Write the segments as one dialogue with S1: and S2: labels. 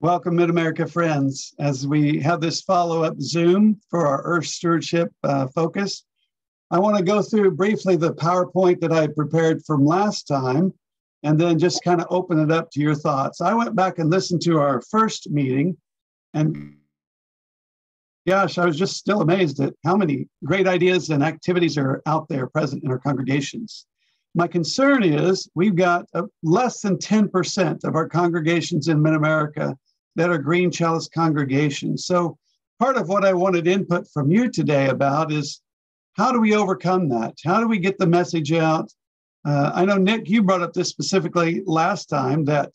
S1: Welcome, Mid-America friends. As we have this follow-up Zoom for our Earth Stewardship focus, I want to go through briefly the PowerPoint that I prepared from last time, and then just kind of open it up to your thoughts. I went back and listened to our first meeting, and gosh, I was just still amazed at how many great ideas and activities are out there present in our congregations. My concern is we've got less than 10% of our congregations in Mid-America that are Green Chalice congregations. So part of what I wanted input from you today about is how do we overcome that? How do we get the message out? I know, Nick, you brought up this specifically last time, that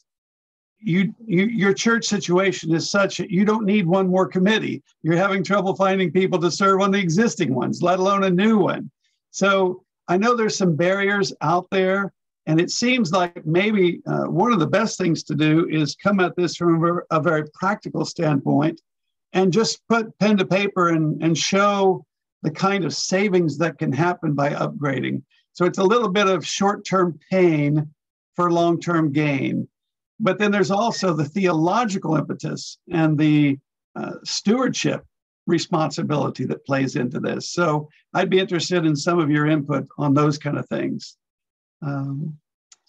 S1: your church situation is such that you don't need one more committee. You're having trouble finding people to serve on the existing ones, let alone a new one. So I know there's some barriers out there, and it seems like maybe one of the best things to do is come at this from a very practical standpoint and just put pen to paper and show the kind of savings that can happen by upgrading. So it's a little bit of short-term pain for long-term gain. But then there's also the theological impetus and the stewardship responsibility that plays into this. So I'd be interested in some of your input on those kind of things.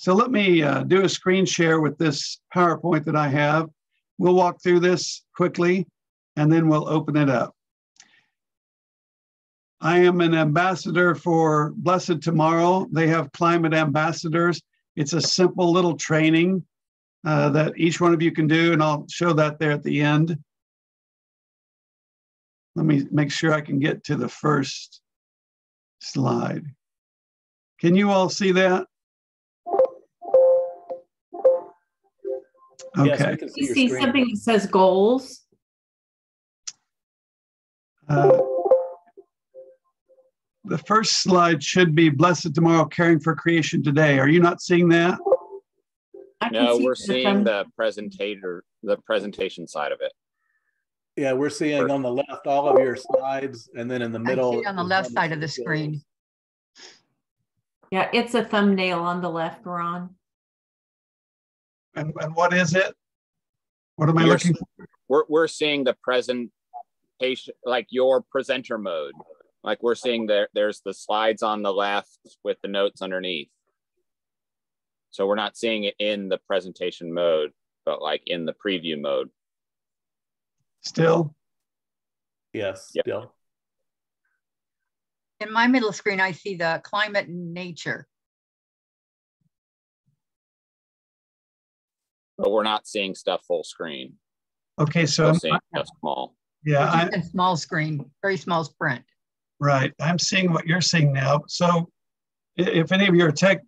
S1: So let me do a screen share with this PowerPoint that I have. We'll walk through this quickly, and then we'll open it up. I am an ambassador for Blessed Tomorrow. They have climate ambassadors. It's a simple little training that each one of you can do, and I'll show that there at the end. Let me make sure I can get to the first slide. Can you all see that? Okay.
S2: Yes, we can see
S3: you
S2: your
S3: see
S2: screen.
S3: something that says goals?
S1: The first slide should be Blessed Tomorrow, Caring for Creation Today. Are you not seeing that?
S4: No, we're seeing the presentation side of it.
S2: Yeah, we're seeing on the left all of your slides, and then in the middle.
S5: I see it on the left side of the screen.
S3: Yeah, it's a thumbnail on the left, Ron.
S1: And what is it? What am I looking for?
S4: We're seeing the presentation, like your presenter mode. Like we're seeing there's the slides on the left with the notes underneath. So we're not seeing it in the presentation mode, but like in the preview mode.
S1: Still?
S2: Yes,
S4: yep.
S2: Still.
S5: In my middle screen, I see the climate and nature.
S4: But we're not seeing stuff full screen.
S1: Okay, so
S4: we're seeing stuff small.
S1: Yeah,
S5: in small screen, very small print.
S1: Right, I'm seeing what you're seeing now. So if any of you are tech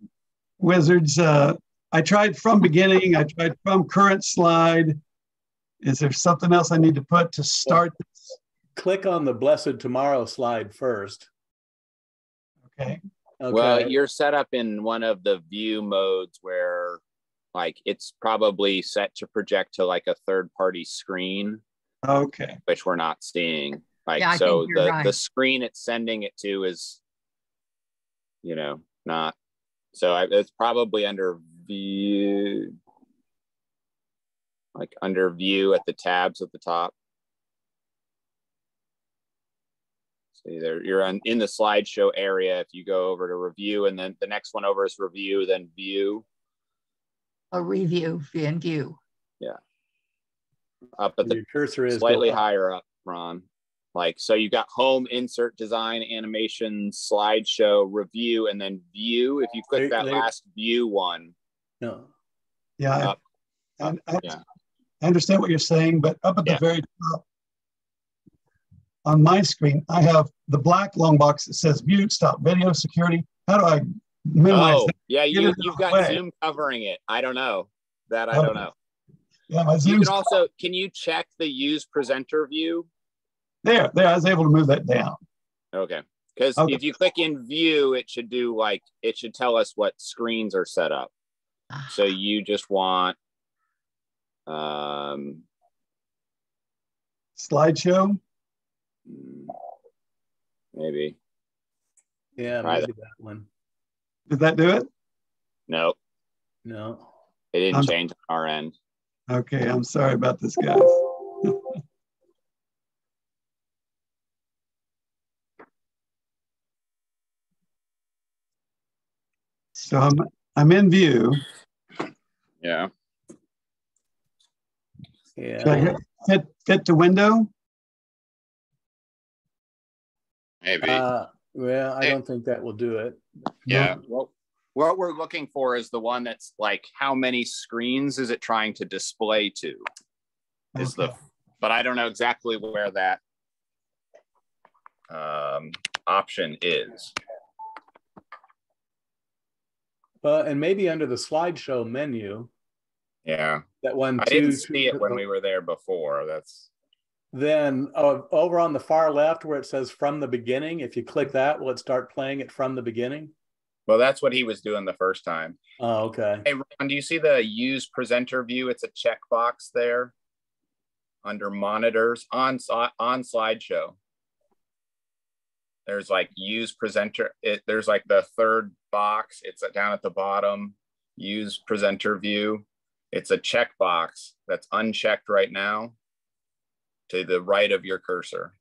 S1: wizards, I tried from beginning, I tried from current slide. Is there something else I need to put to start this?
S2: Click on the Blessed Tomorrow slide first.
S1: Okay.
S4: Well, you're set up in one of the view modes where like it's probably set to project to like a third-party screen.
S1: Okay.
S4: Which we're not seeing. Like,
S5: yeah,
S4: so the screen it's sending it to is, not. So it's probably under view, like under view at the tabs at the top. See there, you're in the slideshow area. If you go over to review, and then the next one over is review, then view.
S5: A review and view.
S4: Yeah. Up at
S2: your cursor is
S4: slightly higher up, Ron. Like, so you got home, insert, design, animation, slideshow, review, and then view. If you click that last view one.
S2: No.
S1: Yeah. I understand what you're saying, but up at the very top on my screen, I have the black long box that says mute, stop video, security. How do I minimize that?
S4: Yeah, you've got Zoom covering it. I don't know. I don't know.
S1: Yeah, my Zoom's
S4: you can also, can you check the use presenter view?
S1: There, I was able to move that down.
S4: Okay, because if you click in view, it should tell us what screens are set up. So you just want
S1: slideshow?
S4: Maybe.
S2: Yeah, maybe that one.
S1: Did that do it?
S4: No.
S2: No.
S4: It didn't change on our end.
S1: Okay, I'm sorry about this, guys. So I'm in view.
S4: Yeah.
S1: Should I
S2: Yeah.
S1: hit fit to window?
S4: Maybe.
S2: Well, I don't think that will do it.
S4: Yeah. Well, what we're looking for is the one that's like, how many screens is it trying to display to? Is
S1: Okay.
S4: but I don't know exactly where that option is.
S2: And maybe under the slideshow menu,
S4: Yeah.
S2: that one
S4: I
S2: too.
S4: didn't see it when we were there before.
S2: Then over on the far left where it says from the beginning, if you click that, will it start playing it from the beginning?
S4: Well, that's what he was doing the first time.
S2: Oh, okay.
S4: Hey, Ron, do you see the use presenter view? It's a checkbox there under monitors on slideshow. There's like use presenter. There's like the third box. It's down at the bottom. Use presenter view. It's a checkbox that's unchecked right now to the right of your cursor.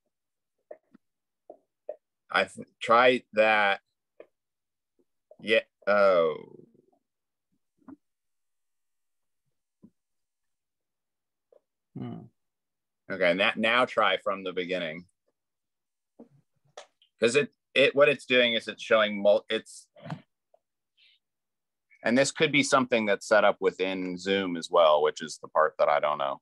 S4: I tried that. Yeah. Oh. Okay. Now try from the beginning. Because what it's doing is it's showing and this could be something that's set up within Zoom as well, which is the part that I don't know.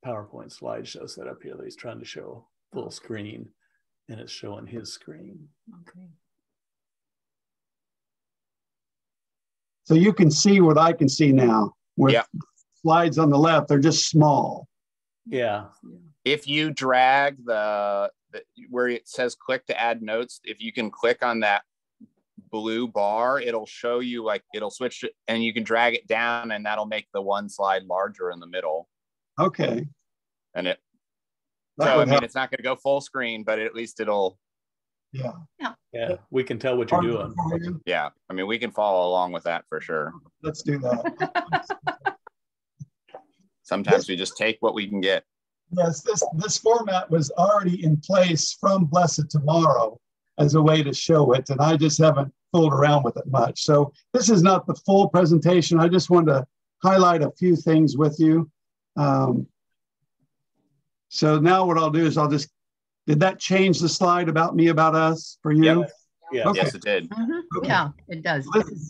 S2: PowerPoint slideshow set up here that he's trying to show full screen, and it's showing his screen.
S3: Okay.
S1: So you can see what I can see now with slides on the left. They're just small.
S2: Yeah.
S4: If you drag where it says click to add notes, if you can click on that blue bar, it'll show you, like, it'll switch to, and you can drag it down and that'll make the one slide larger in the middle.
S1: Okay.
S4: And
S1: I mean,
S4: it's not going to go full screen, but at least it'll.
S1: Yeah.
S2: Yeah. We can tell what you're doing.
S4: Yeah. I mean, we can follow along with that for sure.
S1: Let's do that.
S4: Sometimes we just take what we can get.
S1: Yes, this format was already in place from Blessed Tomorrow as a way to show it, and I just haven't fooled around with it much. So this is not the full presentation. I just wanted to highlight a few things with you. So now what I'll do is did that change the slide about me, about us for you?
S2: Yep. Yeah.
S1: Okay.
S4: Yes, it did.
S5: Mm-hmm.
S1: Okay.
S5: Yeah, it does.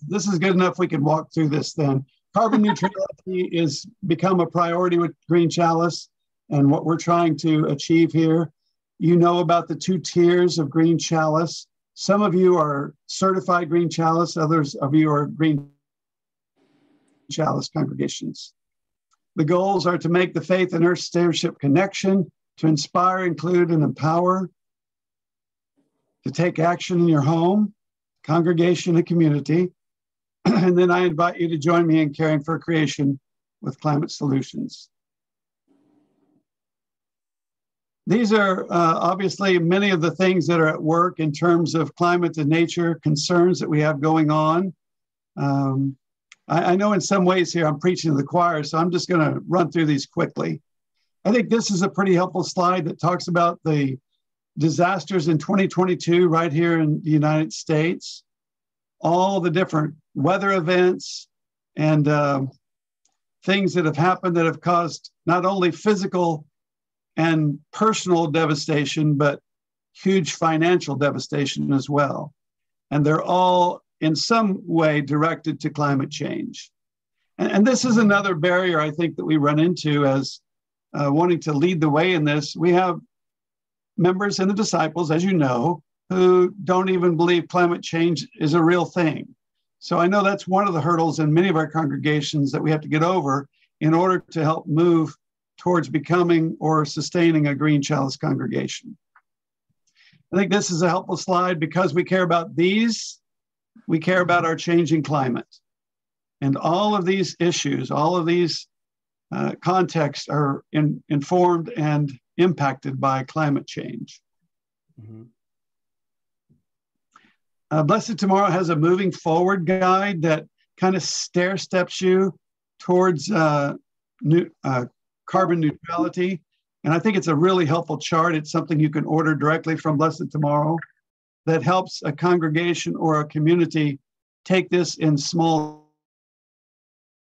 S1: This is good enough. We can walk through this then. Carbon neutrality is become a priority with Green Chalice and what we're trying to achieve here. You know about the 2 tiers of Green Chalice. Some of you are certified Green Chalice, others of you are Green Chalice congregations. The goals are to make the faith and earth stewardship connection, to inspire, include, and empower, to take action in your home, congregation, and community. And then I invite you to join me in caring for creation with climate solutions. These are obviously many of the things that are at work in terms of climate and nature concerns that we have going on. I know in some ways here I'm preaching to the choir, so I'm just going to run through these quickly. I think this is a pretty helpful slide that talks about the disasters in 2022 right here in the United States, all the different weather events and things that have happened that have caused not only physical and personal devastation, but huge financial devastation as well. And they're all in some way directed to climate change. And this is another barrier I think that we run into as wanting to lead the way in this. We have members in the disciples, as you know, who don't even believe climate change is a real thing. So I know that's one of the hurdles in many of our congregations that we have to get over in order to help move towards becoming or sustaining a Green Chalice congregation. I think this is a helpful slide because we care about these, we care about our changing climate. And all of these issues, all of these contexts are informed and impacted by climate change.
S2: Mm-hmm.
S1: Blessed Tomorrow has a moving forward guide that kind of stair steps you towards carbon neutrality. And I think it's a really helpful chart. It's something you can order directly from Blessed Tomorrow that helps a congregation or a community take this in small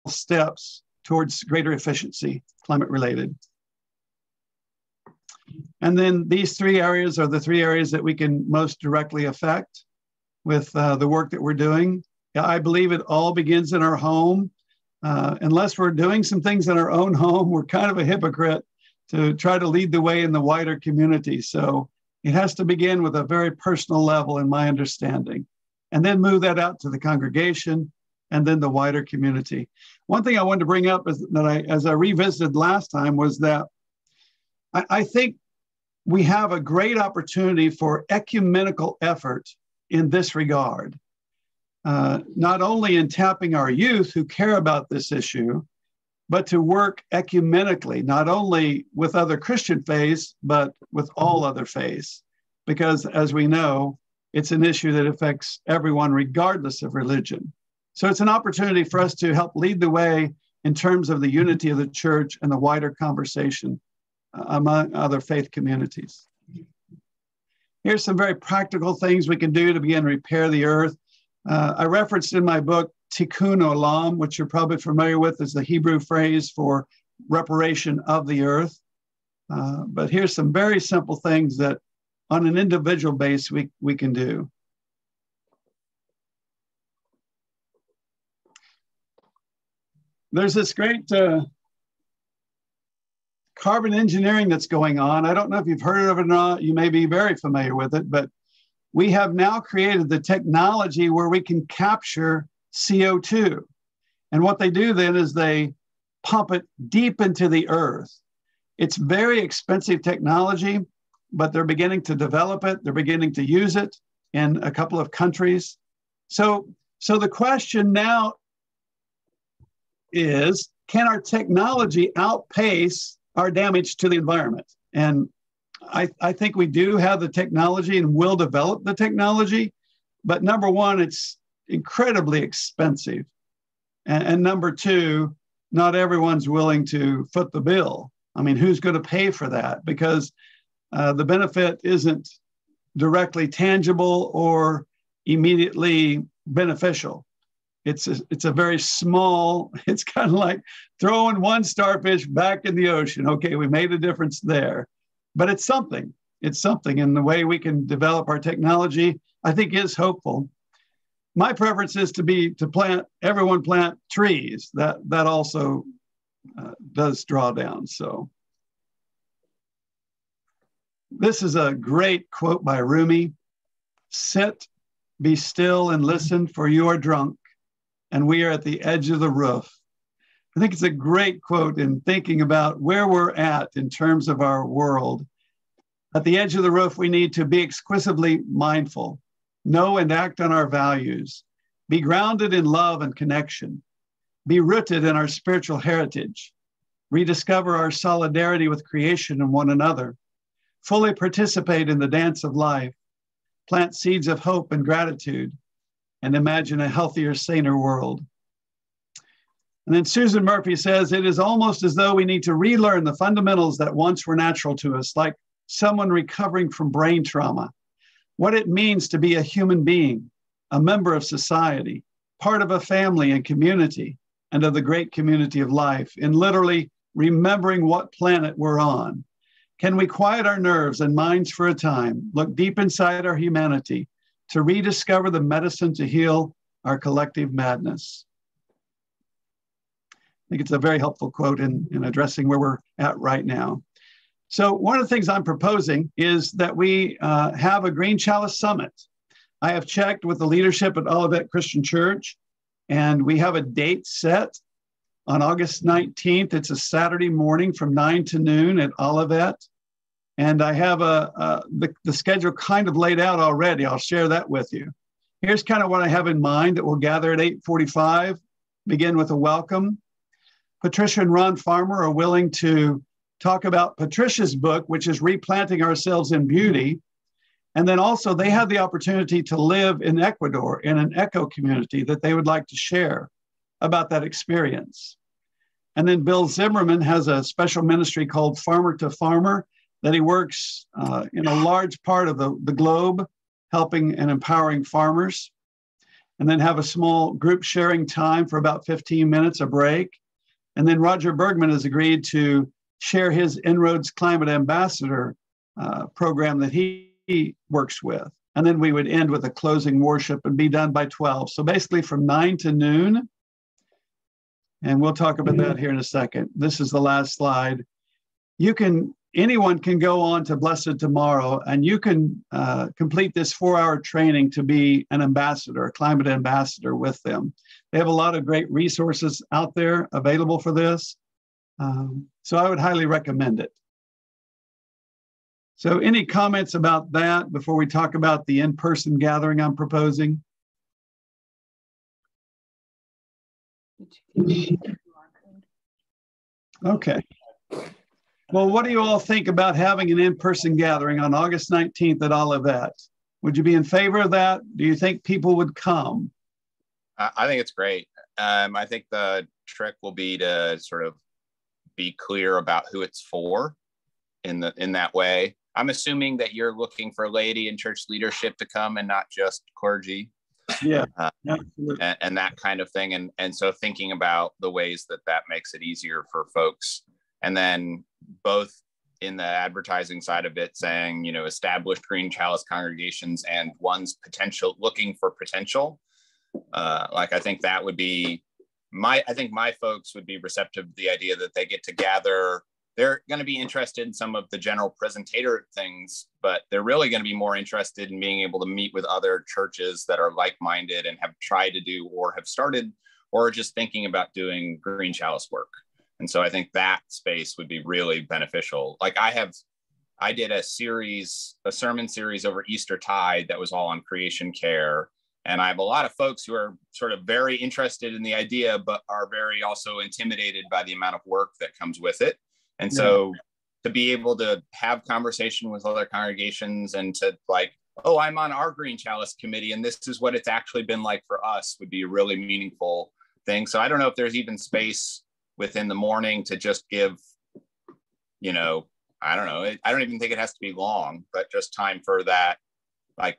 S1: steps towards greater efficiency, climate related. And then these 3 areas are the 3 areas that we can most directly affect with the work that we're doing. I believe it all begins in our home. Unless we're doing some things in our own home, we're kind of a hypocrite to try to lead the way in the wider community. So it has to begin with a very personal level, in my understanding, and then move that out to the congregation and then the wider community. One thing I wanted to bring up is that as I revisited last time was that I think we have a great opportunity for ecumenical effort in this regard. Not only in tapping our youth who care about this issue, but to work ecumenically, not only with other Christian faiths, but with all other faiths. Because as we know, it's an issue that affects everyone regardless of religion. So it's an opportunity for us to help lead the way in terms of the unity of the church and the wider conversation among other faith communities. Here's some very practical things we can do to begin to repair the earth. I referenced in my book tikkun olam, which you're probably familiar with as the Hebrew phrase for reparation of the earth. But here's some very simple things that on an individual basis we can do. There's this great carbon engineering that's going on. I don't know if you've heard of it or not. You may be very familiar with it, but we have now created the technology where we can capture CO2. And what they do then is they pump it deep into the earth. It's very expensive technology, but they're beginning to develop it. They're beginning to use it in a couple of countries. So the question now is, can our technology outpace our damage to the environment? And I think we do have the technology and will develop the technology, but number one, it's incredibly expensive. And number two, not everyone's willing to foot the bill. I mean, who's going to pay for that? Because the benefit isn't directly tangible or immediately beneficial. It's a very small, it's kind of like throwing one starfish back in the ocean. Okay, we made a difference there. But it's something. It's something. And the way we can develop our technology, I think, is hopeful. My preference is to everyone plant trees. That also does draw down. So this is a great quote by Rumi. Sit, be still, and listen, for you are drunk, and we are at the edge of the roof. I think it's a great quote in thinking about where we're at in terms of our world. At the edge of the roof, we need to be exquisitely mindful, know and act on our values, be grounded in love and connection, be rooted in our spiritual heritage, rediscover our solidarity with creation and one another, fully participate in the dance of life, plant seeds of hope and gratitude, and imagine a healthier, saner world. And then Susan Murphy says, it is almost as though we need to relearn the fundamentals that once were natural to us, like someone recovering from brain trauma, what it means to be a human being, a member of society, part of a family and community, and of the great community of life, in literally remembering what planet we're on. Can we quiet our nerves and minds for a time, look deep inside our humanity to rediscover the medicine to heal our collective madness? I think it's a very helpful quote in addressing where we're at right now. So one of the things I'm proposing is that we have a Green Chalice Summit. I have checked with the leadership at Olivet Christian Church, and we have a date set on August 19th. It's a Saturday morning from 9 to noon at Olivet. And I have the schedule kind of laid out already. I'll share that with you. Here's kind of what I have in mind, that we'll gather at 8:45, begin with a welcome. Patricia and Ron Farmer are willing to talk about Patricia's book, which is Replanting Ourselves in Beauty. And then also they have the opportunity to live in Ecuador in an eco community that they would like to share about that experience. And then Bill Zimmerman has a special ministry called Farmer to Farmer that he works in a large part of the globe, helping and empowering farmers. And then have a small group sharing time for about 15 minutes, a break. And then Roger Bergman has agreed to share his Inroads Climate Ambassador program that he works with. And then we would end with a closing worship and be done by 12. So basically from 9 to noon. And we'll talk about that here in a second. This is the last slide. Anyone can go on to Blessed Tomorrow, and you can complete this 4-hour training to be an ambassador, a climate ambassador with them. They have a lot of great resources out there available for this. So I would highly recommend it. So any comments about that before we talk about the in-person gathering I'm proposing? Okay. Well, what do you all think about having an in-person gathering on August 19th at Olivet? Would you be in favor of that? Do you think people would come?
S4: I think it's great. I think the trick will be to sort of be clear about who it's for in that way. I'm assuming that you're looking for laity and church leadership to come and not just clergy.
S1: Yeah,
S4: and that kind of thing. And so thinking about the ways that makes it easier for folks. And then both in the advertising side of it saying, established Green Chalice congregations and one's looking for potential. I think that would be my folks would be receptive to the idea that they get to gather. They're going to be interested in some of the general presentator things, but they're really going to be more interested in being able to meet with other churches that are like-minded and have tried to do or have started or just thinking about doing Green Chalice work. And so I think that space would be really beneficial. I did a sermon series over Eastertide that was all on creation care. And I have a lot of folks who are sort of very interested in the idea, but are very also intimidated by the amount of work that comes with it. And so to be able to have conversation with other congregations and to I'm on our Green Chalice committee and this is what it's actually been like for us would be a really meaningful thing. So I don't know if there's even space within the morning to just give, I don't know. I don't even think it has to be long, but just time for that,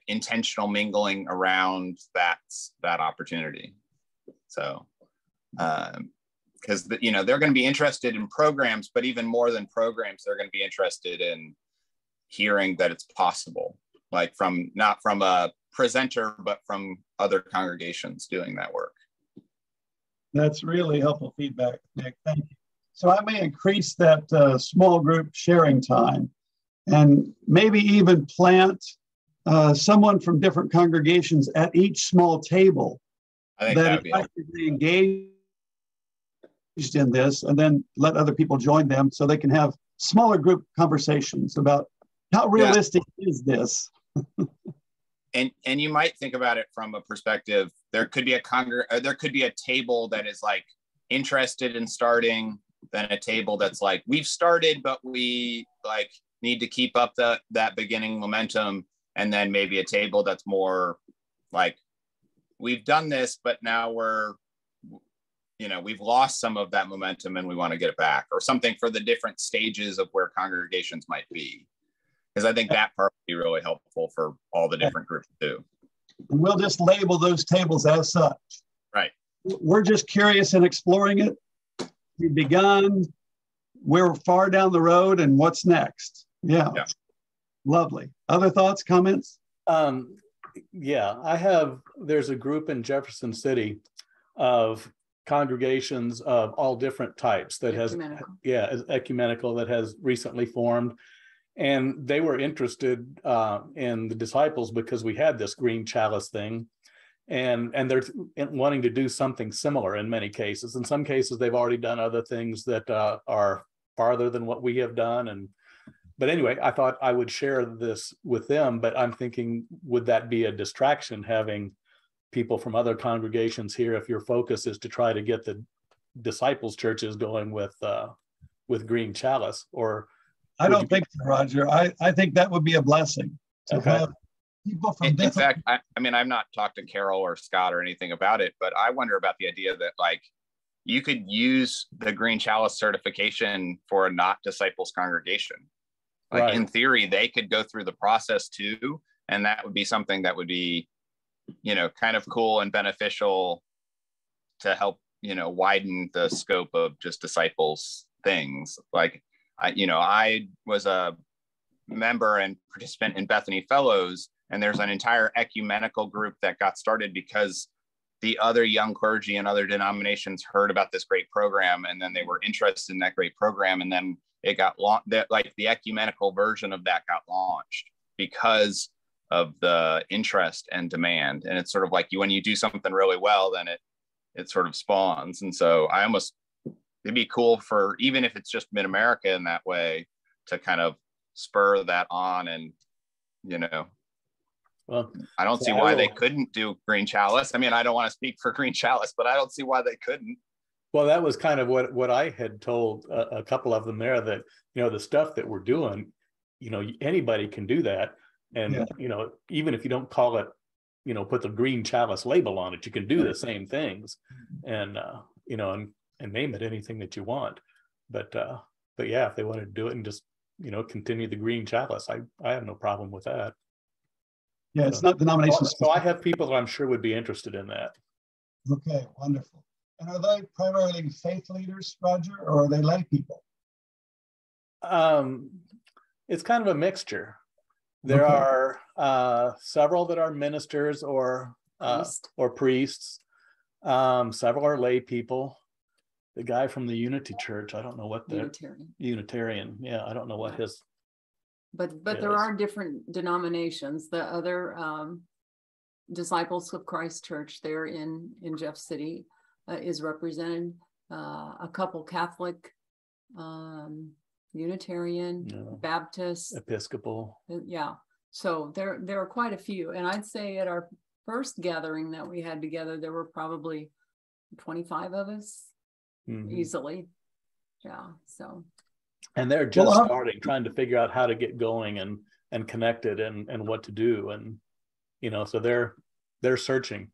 S4: intentional mingling around that opportunity. So, because they're going to be interested in programs, but even more than programs, they're going to be interested in hearing that it's possible, not from a presenter, but from other congregations doing that work.
S1: That's really helpful feedback, Nick. Thank you. So I may increase that small group sharing time and maybe even plant someone from different congregations at each small table that is actively engaged in this, and then let other people join them so they can have smaller group conversations about how realistic is this.
S4: And you might think about it from a perspective, there could be a table that is interested in starting, then a table that's we've started, but we need to keep up that beginning momentum. And then maybe a table that's more we've done this, but now we've lost some of that momentum and we want to get it back, or something for the different stages of where congregations might be. Because I think that part would be really helpful for all the different groups too.
S1: And we'll just label those tables as such.
S4: Right.
S1: We're just curious and exploring it. We've begun. We're far down the road, and what's next? Yeah. Lovely. Other thoughts, comments?
S2: There's a group in Jefferson City of congregations of all different types that ecumenical that has recently formed. And they were interested in the disciples because we had this Green Chalice thing, and they're wanting to do something similar in many cases. In some cases, they've already done other things that are farther than what we have done. But anyway, I thought I would share this with them, but I'm thinking, would that be a distraction having people from other congregations here if your focus is to try to get the disciples churches going with Green Chalice? Or
S1: I don't think so, Roger. I think that would be a blessing to have people from
S4: In
S1: different.
S4: fact, I mean, I've not talked to Carol or Scott or anything about it, but I wonder about the idea that like you could use the Green Chalice certification for a not disciples congregation. Like
S2: Right.
S4: in theory, they could go through the process too, and that would be something that would be, you know, kind of cool and beneficial to help, you know, widen the scope of just disciples things. Like I was a member and participant in Bethany Fellows, and there's an entire ecumenical group that got started because the other young clergy and other denominations heard about this great program, and then they were interested in that great program, and then it got like the ecumenical version of that got launched because of the interest and demand. And it's sort of like when you do something really well, then it sort of spawns. And so it'd be cool for, even if it's just mid-America in that way, to kind of spur that on. And, you know,
S2: Well,
S4: I don't see why they couldn't do Green Chalice. I mean, I don't want to speak for Green Chalice, but I don't see why they couldn't.
S2: well, that was kind of what I had told a couple of them there, that, you know, the stuff that we're doing, you know, anybody can do that. And,
S1: Yeah.
S2: you know, even if you don't call it, you know, put the Green Chalice label on it, you can do the same things and, you know, and name it anything that you want. But yeah, if they wanted to do it and just, you know, continue the Green Chalice, I have no problem with that.
S1: Yeah, it's not denomination
S2: So I have people that I'm sure would be interested in that.
S1: Okay, wonderful. And are they primarily faith leaders, Roger, or are they lay people?
S2: It's kind of a mixture. There
S1: Okay.
S2: are several that are ministers or priests. Several are lay people. The guy from the Unity Church, I don't know what the Unitarian. Yeah, I don't know what his.
S6: But there are different denominations. The other Disciples of Christ Church there in Jeff City is represented. A couple Catholic, Unitarian, Baptist,
S2: Episcopal.
S6: Yeah. So there are quite a few. And I'd say at our first gathering that we had together, there were probably 25 of us easily. Yeah. So.
S2: And they're just starting, trying to figure out how to get going and connected and what to do. And, you know, so they're searching.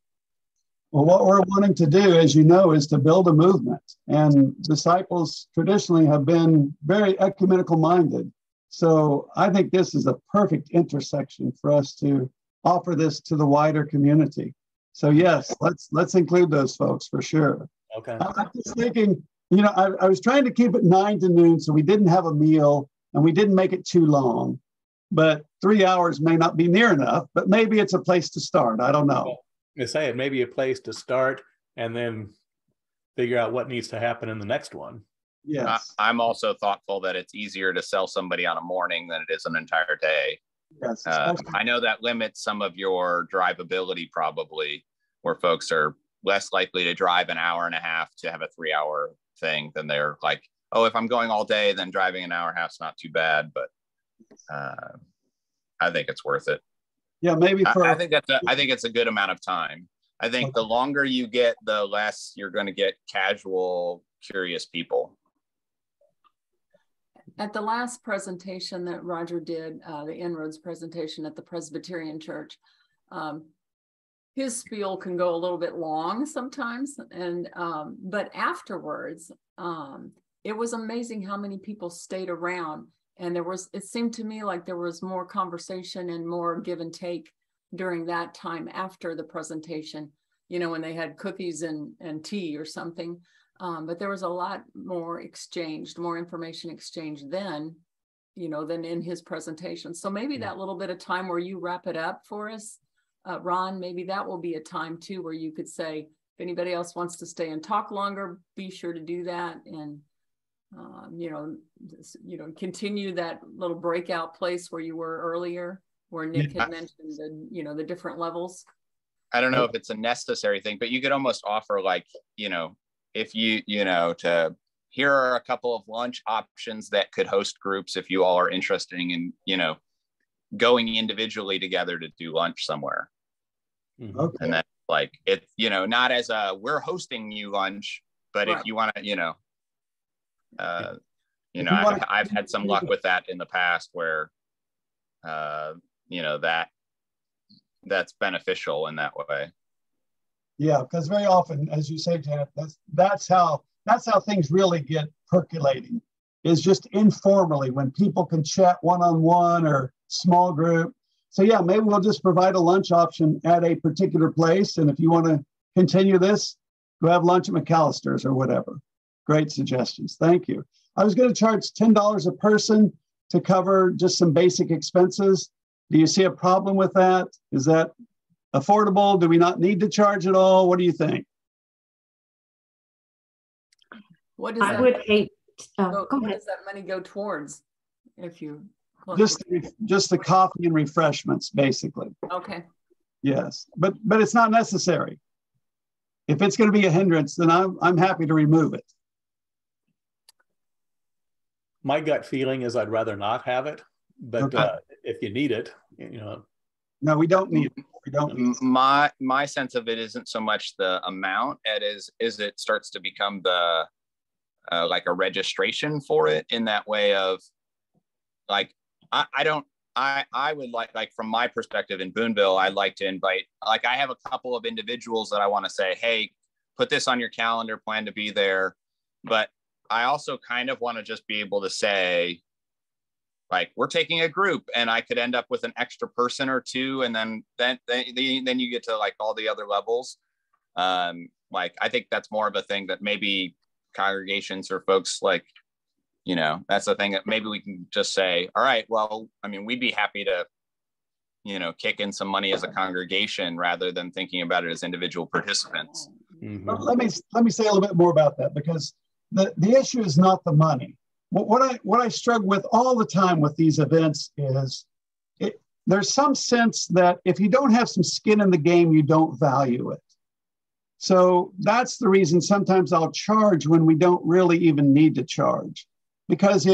S1: Well, what we're wanting to do, as you know, is to build a movement. And disciples traditionally have been very ecumenical minded. So I think this is a perfect intersection for us to offer this to the wider community. So yes, let's include those folks for sure.
S2: Okay.
S1: I'm just thinking, you know, I was trying to keep it 9 to noon, so we didn't have a meal and we didn't make it too long. But 3 hours may not be near enough, but maybe it's a place to start. I don't know.
S2: I say it may be a place to start and then figure out what needs to happen in the next one.
S1: Yes.
S4: I'm also thoughtful that it's easier to sell somebody on a morning than it is an entire day.
S1: Yes.
S4: I know that limits some of your drivability probably, where folks are less likely to drive an hour and a half to have a 3-hour thing than they're like, oh, if I'm going all day, then driving an hour and a half is not too bad. But I think it's worth it.
S1: Yeah, maybe
S4: I think it's a good amount of time. I think the longer you get, the less you're going to get casual, curious people.
S6: At the last presentation that Roger did, the Inroads presentation at the Presbyterian Church, his spiel can go a little bit long sometimes, and but afterwards, it was amazing how many people stayed around. And it seemed to me like there was more conversation and more give and take during that time after the presentation, you know, when they had cookies and tea or something. But there was a lot more exchanged, more information exchanged then, you know, than in his presentation. So maybe that little bit of time where you wrap it up for us, Ron, maybe that will be a time too, where you could say, if anybody else wants to stay and talk longer, be sure to do that. And you know, continue that little breakout place where you were earlier, where Nick had mentioned the different levels.
S4: I don't know if it's a necessary thing, but you could almost offer, like, you know, if to here are a couple of lunch options that could host groups if you all are interested in, you know, going individually together to do lunch somewhere.
S1: Okay.
S4: And then, like, it, you know, not as we're hosting you lunch, but if you want to, you know, I've had some luck with that in the past where, you know, that that's beneficial in that way.
S1: Yeah, because very often, as you say, Janet, that's how things really get percolating, is just informally when people can chat one-on-one or small group. So yeah, maybe we'll just provide a lunch option at a particular place. And if you want to continue this, go have lunch at McAllister's or whatever. Great suggestions. Thank you. I was going to charge $10 a person to cover just some basic expenses. Do you see a problem with that? Is that affordable? Do we not need to charge at all? What do you think?
S6: What does
S3: I would hate. Go
S6: what
S3: ahead.
S6: does that money go towards? If you
S1: Just the coffee and refreshments, basically.
S6: okay.
S1: Yes, but it's not necessary. If it's going to be a hindrance, then I'm happy to remove it.
S2: My gut feeling is I'd rather not have it, but
S1: Okay.
S2: If you need it, you know.
S1: No, we don't need it. We don't need it.
S4: My sense of it isn't so much the amount as it starts to become the like a registration for it, in that way of like, I would like from my perspective in Boonville, I'd like to invite, like I have a couple of individuals that I want to say, hey, put this on your calendar, plan to be there. But I also kind of want to just be able to say, like, we're taking a group, and I could end up with an extra person or two, and then you get to like all the other levels. Like, I think that's more of a thing that maybe congregations or folks like, you know, that's the thing that maybe we can just say, all right, well, I mean, we'd be happy to, you know, kick in some money as a congregation rather than thinking about it as individual participants.
S2: Mm-hmm.
S1: Let me say a little bit more about that, because the issue is not the money. What I struggle with all the time with these events is there's some sense that if you don't have some skin in the game, you don't value it. So that's the reason sometimes I'll charge when we don't really even need to charge, because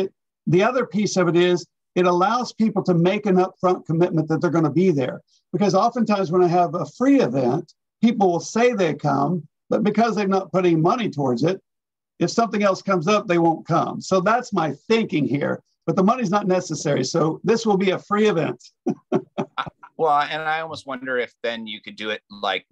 S1: the other piece of it is it allows people to make an upfront commitment that they're going to be there. Because oftentimes when I have a free event, people will say they come, but because they're not putting money towards it, if something else comes up, they won't come. So that's my thinking here, but the money's not necessary. So this will be a free event.
S4: Well, and I almost wonder if then you could do it like,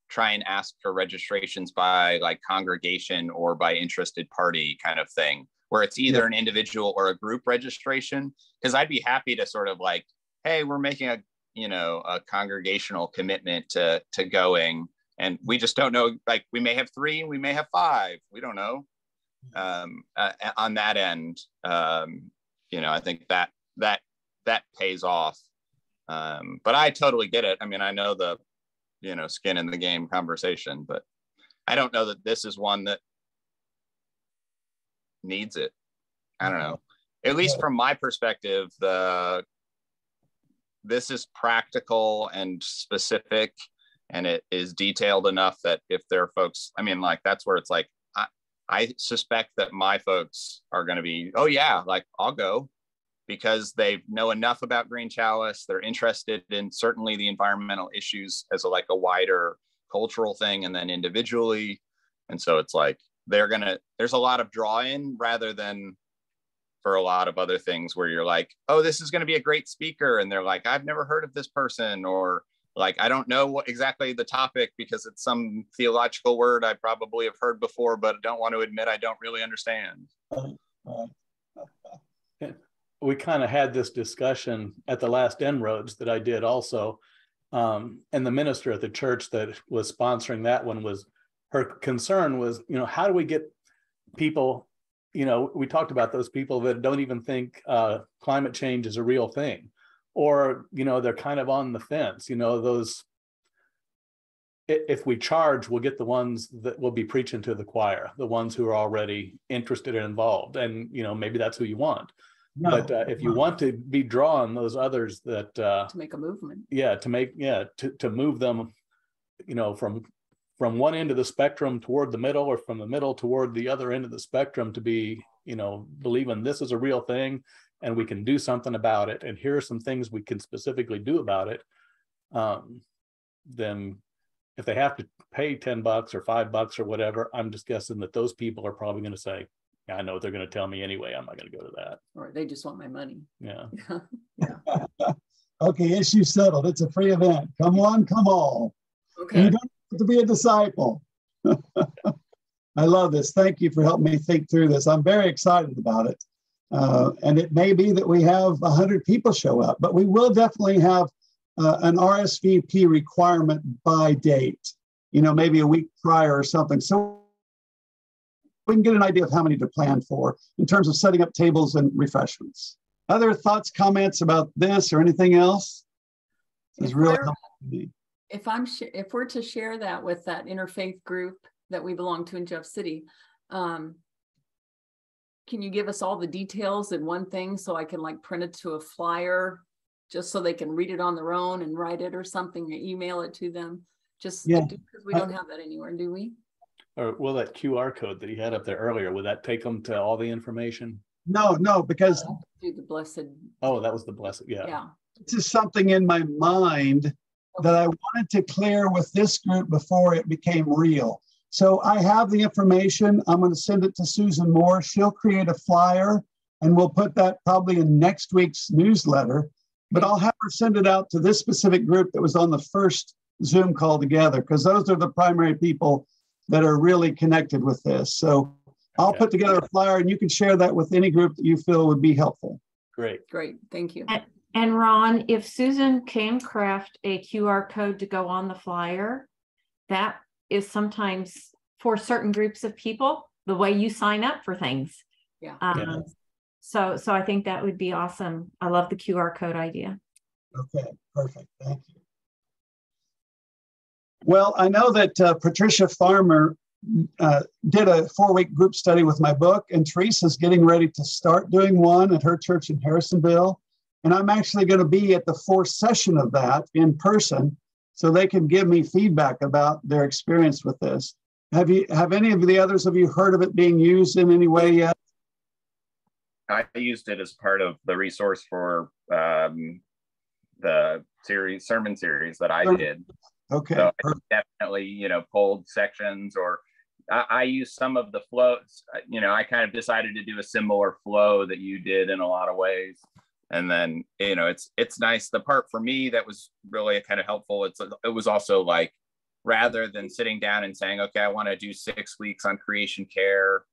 S4: try and ask for registrations by like congregation or by interested party kind of thing, where it's either an individual or a group registration. Because I'd be happy to sort of like, hey, we're making a congregational commitment to going. And we just don't know, like we may have 3, we may have 5, we don't know. On that end, I think that pays off. But I totally get it. I mean, I know the, skin in the game conversation, but I don't know that this is one that needs it. I don't know. At least from my perspective, this is practical and specific, and it is detailed enough that if there are folks, I mean, like, that's where it's like, I suspect that my folks are going to be, oh yeah, like I'll go, because they know enough about Green Chalice. They're interested in certainly the environmental issues as a wider cultural thing, and then individually. And so it's like, there's a lot of draw-in rather than for a lot of other things where you're like, oh, this is going to be a great speaker. And they're like, I've never heard of this person, or like, I don't know what exactly the topic because it's some theological word I probably have heard before, but don't want to admit I don't really understand.
S2: We kind of had this discussion at the last En-ROADS that I did also. And the minister at the church that was sponsoring that one her concern was, how do we get people, we talked about those people that don't even think climate change is a real thing, or, they're kind of on the fence, those, if we charge, we'll get the ones that will be preaching to the choir, the ones who are already interested and involved. And, maybe that's who you want. No, but if you want to be drawn those others that
S6: to make a movement,
S2: to move them, from one end of the spectrum toward the middle, or from the middle toward the other end of the spectrum, to be, believing this is a real thing and we can do something about it, and here are some things we can specifically do about it. Then if they have to pay $10 or $5 or whatever, I'm just guessing that those people are probably going to say, I know what they're going to tell me anyway, I'm not going to go to that.
S6: Or they just want my money.
S2: Yeah.
S6: Yeah.
S1: Okay, issue settled. It's a free event. Come on, come all.
S6: Okay.
S1: And you don't have to be a disciple. I love this. Thank you for helping me think through this. I'm very excited about it. And it may be that we have 100 people show up, but we will definitely have an RSVP requirement by date, maybe a week prior or something. So we can get an idea of how many to plan for in terms of setting up tables and refreshments. Other thoughts, comments about this or anything else? Is really helpful to me.
S6: If we're to share that with that interfaith group that we belong to in Jeff City, can you give us all the details in one thing so I can like print it to a flyer just so they can read it on their own and write it or something or email it to them? Just because we don't have that anywhere, do we?
S2: Or will that QR code that he had up there earlier, would that take them to all the information?
S1: No, because
S6: do the blessed.
S2: Oh, that was the blessed.
S6: Yeah.
S1: this is something in my mind that I wanted to clear with this group before it became real. So I have the information. I'm going to send it to Susan Moore. She'll create a flyer and we'll put that probably in next week's newsletter. But I'll have her send it out to this specific group that was on the first Zoom call together, because those are the primary people that are really connected with this. So I'll put together a flyer and you can share that with any group that you feel would be helpful.
S2: Great.
S6: Thank you.
S3: And Ron, if Susan can craft a QR code to go on the flyer, that is sometimes for certain groups of people, the way you sign up for things.
S6: Yeah.
S3: So I think that would be awesome. I love the QR code idea.
S1: Okay, perfect. Thank you. Well, I know that Patricia Farmer did a 4-week group study with my book, and Teresa's getting ready to start doing one at her church in Harrisonville. And I'm actually going to be at the 4th session of that in person, so they can give me feedback about their experience with this. Have any of the others of you heard of it being used in any way yet?
S4: I used it as part of the resource for the sermon series that I did.
S1: Okay.
S4: So I definitely, pulled sections, or I used some of the flows. I kind of decided to do a similar flow that you did in a lot of ways. And then, it's nice. The part for me that was really kind of helpful, it was also like, rather than sitting down and saying, okay, I want to do 6 weeks on creation care,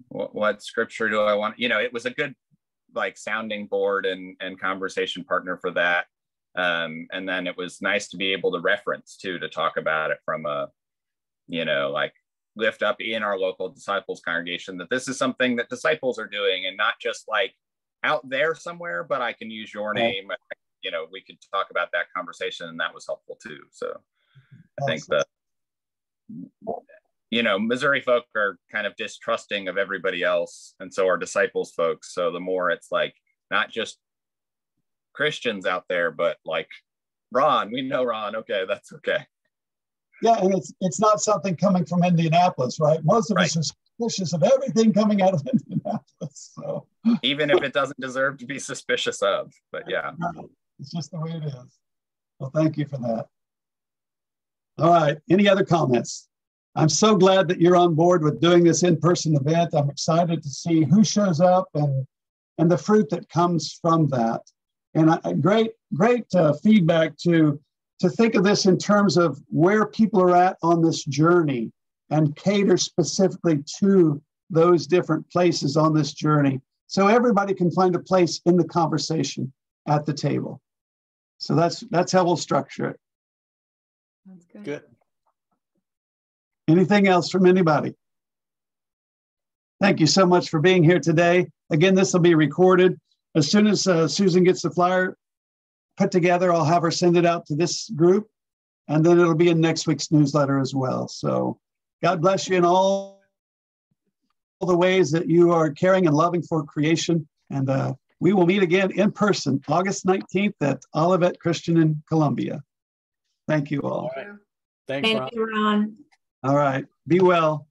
S4: what scripture do I want? It was a good like sounding board and conversation partner for that. And then it was nice to be able to reference too, to talk about it from a, like lift up in our local disciples congregation, that this is something that disciples are doing and not just like out there somewhere, but I can use your name. We could talk about that conversation, and that was helpful too. So I think that, Missouri folk are kind of distrusting of everybody else. And so are disciples folks. So the more it's like, not just Christians out there, but like Ron, we know Ron. Okay, that's okay.
S1: Yeah, and it's not something coming from Indianapolis, right? Most of us are suspicious of everything coming out of Indianapolis. So
S4: even if it doesn't deserve to be suspicious of, but yeah.
S1: It's just the way it is. Well, thank you for that. All right, any other comments? I'm so glad that you're on board with doing this in-person event. I'm excited to see who shows up and the fruit that comes from that. And great feedback to think of this in terms of where people are at on this journey and cater specifically to those different places on this journey, so everybody can find a place in the conversation at the table. So that's how we'll structure it.
S6: Sounds good.
S2: Good.
S1: Anything else from anybody? Thank you so much for being here today. Again, this will be recorded. As soon as Susan gets the flyer put together, I'll have her send it out to this group, and then it'll be in next week's newsletter as well. So God bless you in all the ways that you are caring and loving for creation. And we will meet again in person, August 19th at Olivet Christian in Columbia. Thank you all.
S2: All right. Thanks,
S3: Thank
S2: Ron.
S3: you, Ron.
S1: All right. Be well.